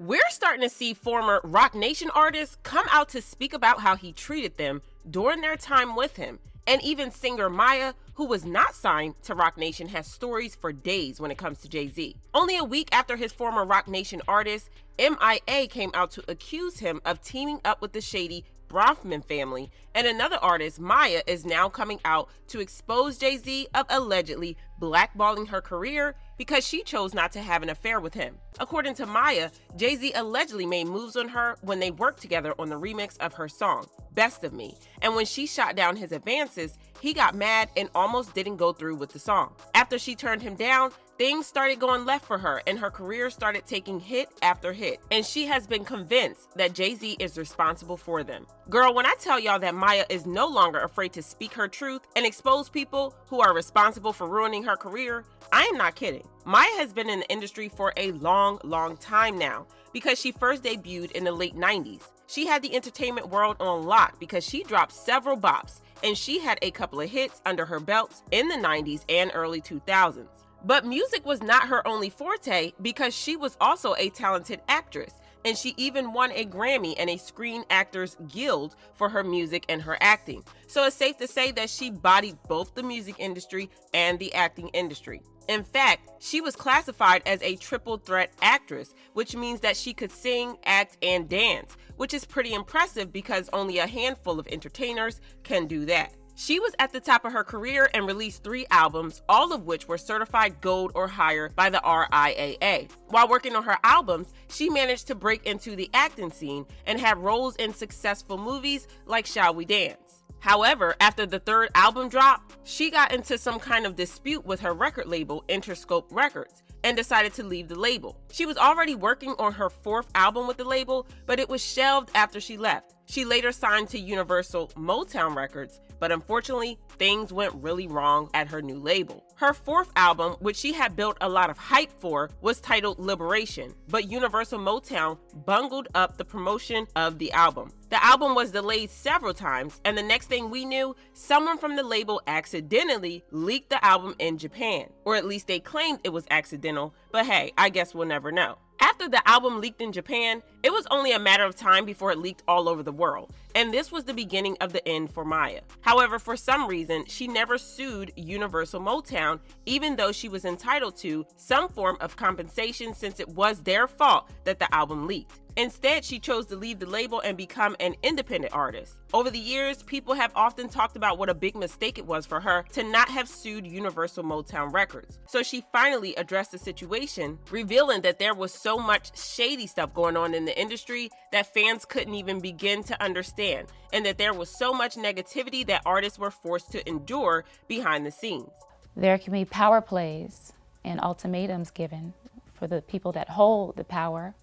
We're starting to see former Roc Nation artists come out to speak about how he treated them during their time with him. And even singer M.I.A, who was not signed to Roc Nation, has stories for days when it comes to Jay-Z. Only a week after his former Roc Nation artist, M.I.A, came out to accuse him of teaming up with the shady Bronfman family, and another artist, M.I.A, is now coming out to expose Jay-Z of allegedly blackballing her career because she chose not to have an affair with him. According to M.I.A, Jay-Z allegedly made moves on her when they worked together on the remix of her song, Best of Me, and when she shot down his advances, he got mad and almost didn't go through with the song. After she turned him down, things started going left for her and her career started taking hit after hit, and she has been convinced that Jay-Z is responsible for them. Girl, when I tell y'all that M.I.A is no longer afraid to speak her truth and expose people who are responsible for ruining her career, I am not kidding. M.I.A has been in the industry for a long time now because she first debuted in the late 90s. She had the entertainment world on lock because she dropped several bops, and she had a couple of hits under her belts in the 90s and early 2000s. But music was not her only forte because she was also a talented actress, and she even won a Grammy and a Screen Actors Guild for her music and her acting. So it's safe to say that she bodied both the music industry and the acting industry. In fact, she was classified as a triple threat actress, which means that she could sing, act, and dance, which is pretty impressive because only a handful of entertainers can do that. She was at the top of her career and released 3 albums, all of which were certified gold or higher by the RIAA. While working on her albums, she managed to break into the acting scene and had roles in successful movies like Shall We Dance? However, after the 3rd album dropped, she got into some kind of dispute with her record label, Interscope Records, and decided to leave the label. She was already working on her 4th album with the label, but it was shelved after she left. She later signed to Universal Motown Records, but unfortunately, things went really wrong at her new label. Her 4th album, which she had built a lot of hype for, was titled Liberation, but Universal Motown bungled up the promotion of the album. The album was delayed several times, and the next thing we knew, someone from the label accidentally leaked the album in Japan. Or at least they claimed it was accidental, but hey, I guess we'll never know. After the album leaked in Japan, it was only a matter of time before it leaked all over the world, and this was the beginning of the end for M.I.A. However, for some reason, she never sued Universal Motown, even though she was entitled to some form of compensation since it was their fault that the album leaked. Instead, she chose to leave the label and become an independent artist. Over the years, people have often talked about what a big mistake it was for her to not have sued Universal Motown Records. So she finally addressed the situation, revealing that there was so much shady stuff going on in the industry that fans couldn't even begin to understand, and that there was so much negativity that artists were forced to endure behind the scenes. There can be power plays and ultimatums given for the people that hold the power,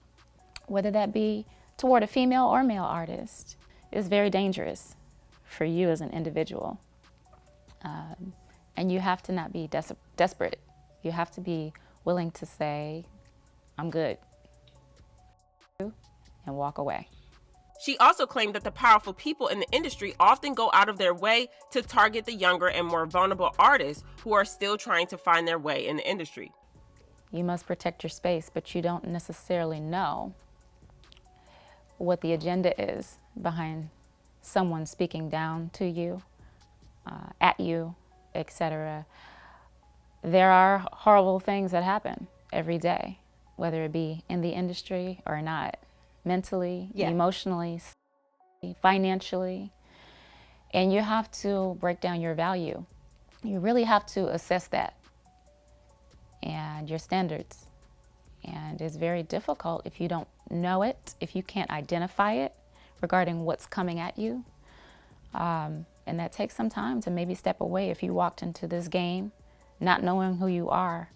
whether that be toward a female or male artist. Is very dangerous for you as an individual. And you have to not be desperate. You have to be willing to say, I'm good, and walk away. She also claimed that the powerful people in the industry often go out of their way to target the younger and more vulnerable artists who are still trying to find their way in the industry. You must protect your space, but you don't necessarily know what the agenda is behind someone speaking down to you, at you, etc. There are horrible things that happen every day, whether it be in the industry or not, mentally, emotionally, financially, and you have to break down your value. You really have to assess that and your standards. And it's very difficult if you don't know it, if you can't identify it regarding what's coming at you. And that takes some time to maybe step away if you walked into this game not knowing who you are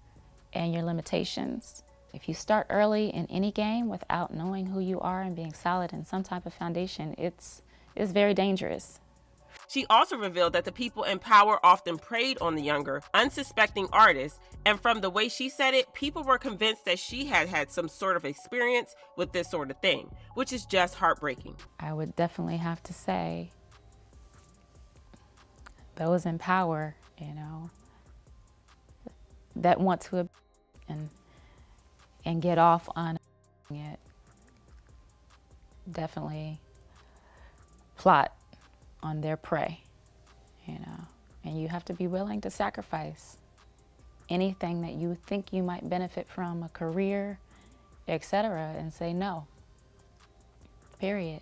and your limitations. If you start early in any game without knowing who you are and being solid in some type of foundation, it's very dangerous. She also revealed that the people in power often preyed on the younger, unsuspecting artists, and from the way she said it, people were convinced that she had had some sort of experience with this sort of thing, which is just heartbreaking. I would definitely have to say those in power, that want to and get off on it, definitely plot on their prey, and you have to be willing to sacrifice anything that you think you might benefit from, a career, etc., and say no. Period.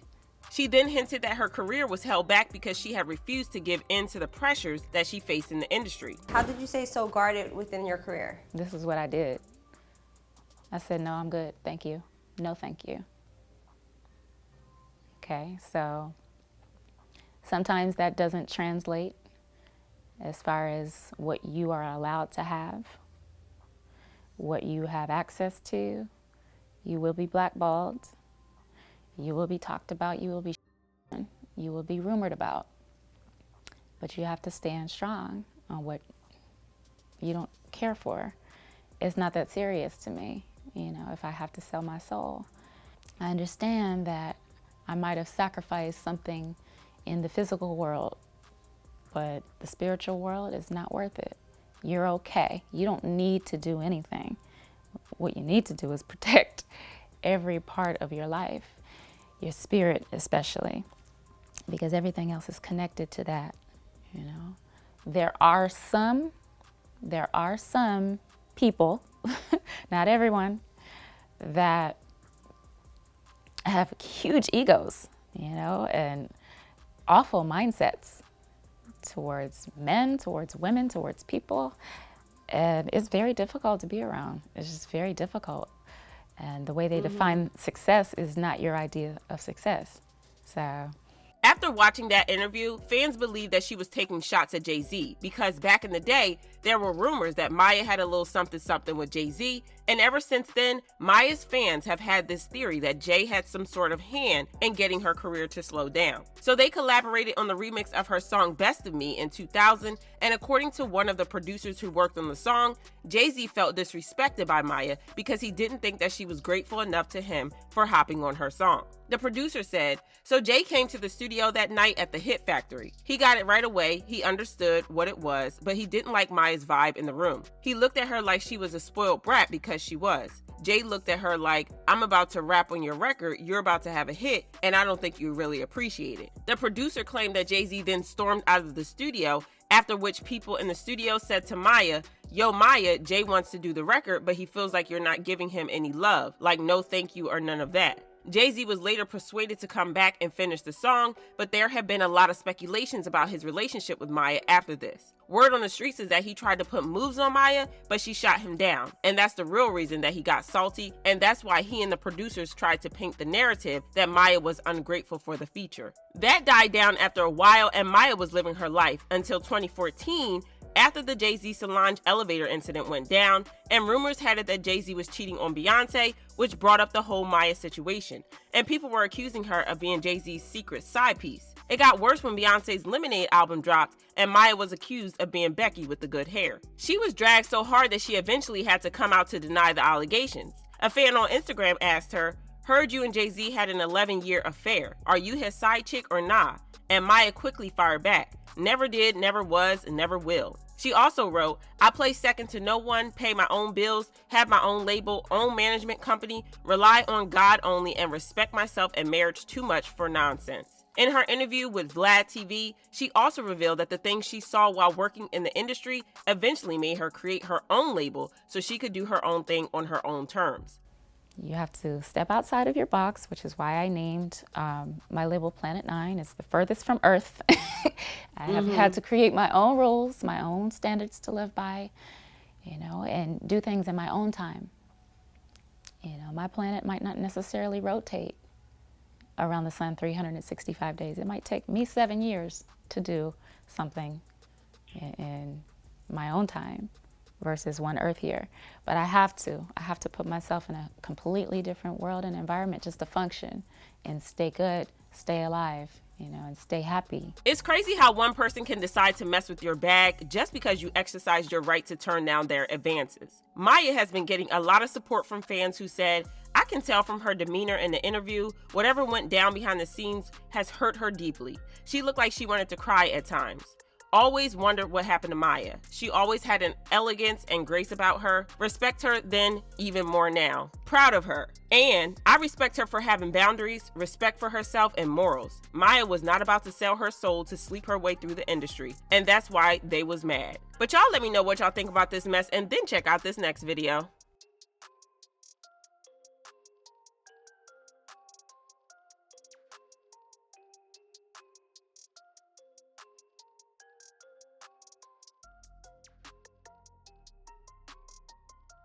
She then hinted that her career was held back because she had refused to give in to the pressures that she faced in the industry. How did you stay so guarded within your career? This is what I did. I said, no, I'm good, thank you. No, thank you. Okay, so sometimes that doesn't translate as far as what you are allowed to have, what you have access to. You will be blackballed. You will be talked about. You will be you will be rumored about. But you have to stand strong on what you don't care for. It's not that serious to me, if I have to sell my soul. I understand that I might have sacrificed something in the physical world, but the spiritual world is not worth it. You're okay. You don't need to do anything. What you need to do is protect every part of your life, your spirit especially, because everything else is connected to that. There are some people, not everyone, that have huge egos, and awful mindsets towards men, towards women, towards people. And it's very difficult to be around. It's just very difficult. And the way they define success is not your idea of success. So after watching that interview, fans believe that she was taking shots at Jay-Z because back in the day, there were rumors that M.I.A had a little something with Jay-Z, and ever since then, M.I.A's fans have had this theory that Jay had some sort of hand in getting her career to slow down. So they collaborated on the remix of her song Best of Me in 2000, and according to one of the producers who worked on the song, Jay-Z felt disrespected by M.I.A because he didn't think that she was grateful enough to him for hopping on her song. The producer said, so Jay came to the studio that night at the Hit Factory. He got it right away, he understood what it was, but he didn't like M.I.A's vibe in the room. He looked at her like she was a spoiled brat because she was. Jay looked at her like, I'm about to rap on your record, you're about to have a hit, and I don't think you really appreciate it. The producer claimed that Jay-Z then stormed out of the studio, after which people in the studio said to M.I.A, yo, M.I.A, Jay wants to do the record, but he feels like you're not giving him any love, like no thank you or none of that. Jay-Z was later persuaded to come back and finish the song, but there have been a lot of speculations about his relationship with M.I.A after this. Word on the streets is that he tried to put moves on M.I.A, but she shot him down. And that's the real reason that he got salty, and that's why he and the producers tried to paint the narrative that M.I.A was ungrateful for the feature. That died down after a while, and M.I.A was living her life until 2014, after the Jay-Z Solange elevator incident went down, and rumors had it that Jay-Z was cheating on Beyonce, which brought up the whole M.I.A situation, and people were accusing her of being Jay-Z's secret side piece. It got worse when Beyonce's Lemonade album dropped, and M.I.A was accused of being Becky with the good hair. She was dragged so hard that she eventually had to come out to deny the allegations. A fan on Instagram asked her, heard you and Jay-Z had an 11-year affair. Are you his side chick or nah? And M.I.A quickly fired back, never did, never was, and never will. She also wrote, I play second to no one, pay my own bills, have my own label, own management company, rely on God only, and respect myself and marriage too much for nonsense. In her interview with Vlad TV, she also revealed that the things she saw while working in the industry eventually made her create her own label so she could do her own thing on her own terms. You have to step outside of your box, which is why I named my label Planet 9. It's the furthest from Earth. I have had to create my own rules, my own standards to live by, and do things in my own time. My planet might not necessarily rotate around the sun 365 days. It might take me 7 years to do something in my own time versus one Earth year. But I have to put myself in a completely different world and environment just to function and stay good, stay alive, and stay happy. It's crazy how one person can decide to mess with your bag just because you exercise your right to turn down their advances. M.I.A has been getting a lot of support from fans who said, I can tell from her demeanor in the interview, whatever went down behind the scenes has hurt her deeply. She looked like she wanted to cry at times. always wondered what happened to M.I.A. She always had an elegance and grace about her. Respect her then, even more now. Proud of her. And I respect her for having boundaries, respect for herself, and morals. M.I.A was not about to sell her soul to sleep her way through the industry, and that's why they was mad. But y'all let me know what y'all think about this mess, and then check out this next video.